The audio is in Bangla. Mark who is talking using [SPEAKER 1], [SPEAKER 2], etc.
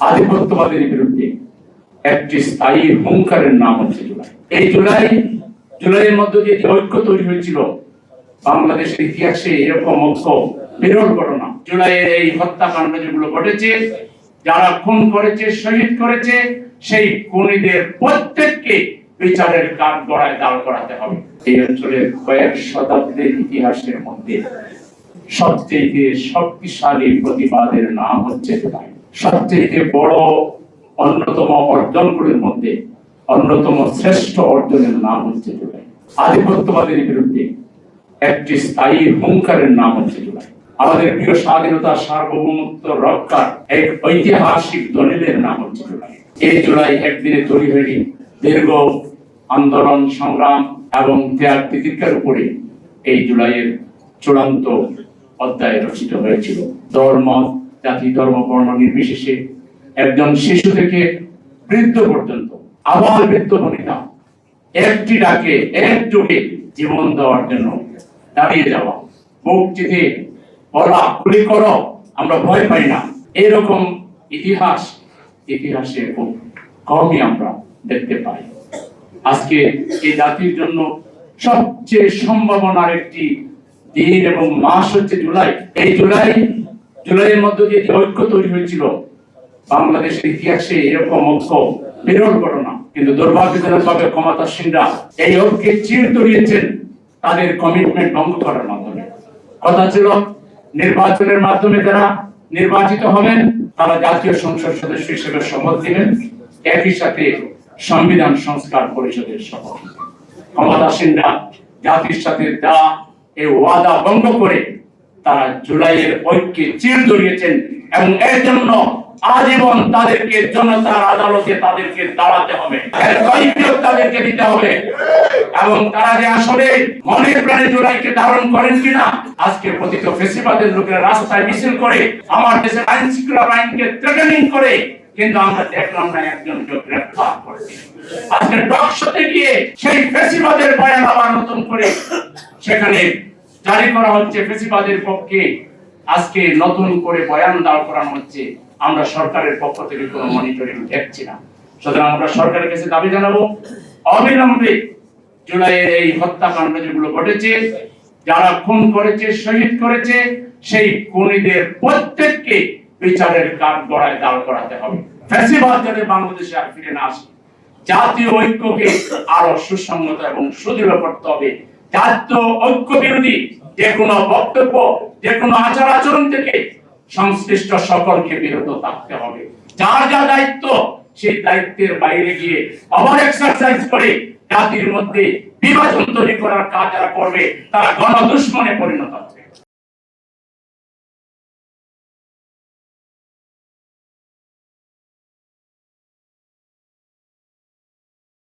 [SPEAKER 1] আধিপত্যবাদের বিরুদ্ধে একটি স্থায়ী হুঙ্কারের নাম হচ্ছে জুলাই। এই জুলাইয়ের মধ্য দিয়ে যে ঐক্য তৈরি হয়েছিল, বাংলাদেশের ইতিহাসে এরকম ঐক্য বিরল ঘটনা। জুলাইয়ের এই হত্যাকাণ্ড যেগুলো ঘটেছে, যারা খুন করেছে, শহীদ করেছে, সেই খুনিদের প্রত্যেককে বিচারের কাঠগড়ায় দাঁড় করাতে হবে। এই অঞ্চলের কয়েক শতাব্দীর ইতিহাসের মধ্যে সবচেয়ে শক্তিশালী প্রতিবাদের নাম হচ্ছে জুলাই। সবচেয়ে বড় অন্যতম অর্জনগুলির মধ্যে অন্যতম শ্রেষ্ঠ অর্জনের নাম হচ্ছে জুলাই। আধিপত্যবাদের বিরুদ্ধে একটি স্থায়ী হুঙ্কারের নাম হচ্ছে জুলাই। আমাদের প্রিয় স্বাধীনতা সার্বভৌমত্ব রক্ষার এক ঐতিহাসিক দলিলের নাম হচ্ছে জুলাই। এই জুলাই একদিনে তৈরি হয়নি, দীর্ঘ আন্দোলন, সংগ্রাম এবং ত্যাগ তিতিক্ষার উপরে এই জুলাইয়ের চূড়ান্ত অধ্যায় রচিত হয়েছিল। ধর্ম, জাতি, ধর্ম, বর্ণ নির্বিশেষে একজন শিশু থেকে বৃদ্ধ পর্যন্ত, আবাল বৃদ্ধ বনিতা একটি ডাকে একযোগে জীবন দেওয়ার জন্য দাঁড়িয়ে যাওয়া, বুক চিতে বলা, গুলি করো, আমরা ভয় পাই না, এরকম ইতিহাসে খুব কমই আমরা দেখতে পাই। আজকে এই জাতির জন্য সবচেয়ে সম্ভাবনার একটি দিন এবং মাস হচ্ছে জুলাই। এই জুলাইয়ের মধ্য দিয়ে যে ঐক্য তৈরি হয়েছিল, বাংলাদেশের ইতিহাসে এরকম ঐক্য বিরল ঘটনা। কিন্তু দুর্ভাগ্যজনকভাবে ক্ষমতাসীনরা এই ঐক্যে চির ধরিয়েছেন তাদের কমিটমেন্ট ভঙ্গ করার মাধ্যমে। কথা ছিল, নির্বাচনের মাধ্যমে যারা নির্বাচিত হবেন তারা জাতীয় সংসদ সদস্য হিসেবে শপথ দিবেন, একই সাথে সংবিধান সংস্কার পরিষদের শপথ। ক্ষমতাসীনরা জাতির সাথে দেওয়া এই ওয়াদা ভঙ্গ করে তারা জুলাইয়ের ঐক্যে চির ধরিয়েছেন এবং এর জন্য আজীবন তাদেরকে জনতার আদালতে তাদেরকে দাঁড়াতে হবে, তাদেরকে দিতে হবে। এবং তারা যে আসলে মনের প্রাণে জুলাইকে ধারণ করেন কিনা, আজকে পতিত ফেসিবাদের লোকেরা রাস্তায় মিছিল করে আমার দেশের আইন শৃঙ্খলা বাহিনীকে থ্রেটেনিং করে, কিন্তু আমরা দেখলাম না একজনকে গ্রেফতার করে। আজকে টকশোতে গিয়ে সেই ফেসিবাদের বয়ান আবার নতুন করে সেখানে জারি করা হচ্ছে, ফেসিবাদের পক্ষে আজকে নতুন করে বয়ান দাঁড় করানো হচ্ছে। আমরা সরকারের পক্ষ থেকে কোনো মনিটরিং দেখছি না। সুতরাং আমরা সরকারের কাছে দাবি জানাবো, অবিলম্বে জুলাইয়ের এই হত্যাকাণ্ড যেগুলো ঘটেছে, যারা খুন করেছে, শহীদ করেছে, সেই খুনিদের প্রত্যেককে বিচারের কাঠগড়ায় দাঁড় করাতে হবে। ফ্যাসিবাদ যাতে বাংলাদেশে আর ফিরে না আসে, জাতীয় ঐক্যকে আরো সুসংহত এবং সুদৃঢ় করতে হবে। জাতীয় ঐক্য বিরোধী যে কোনো বক্তব্য, যে কোনো আচার আচরণ থেকে সংশ্লিষ্ট সকলকে বিরত থাকতে হবে। যার যা দায়িত্ব, সেই দায়িত্বের বাইরে গিয়ে ওভার এক্সারসাইজ করে জাতির মধ্যে বিভাজন তৈরি করার কাজ যারা করবে, তারা গণদুশমনে পরিণত হবে।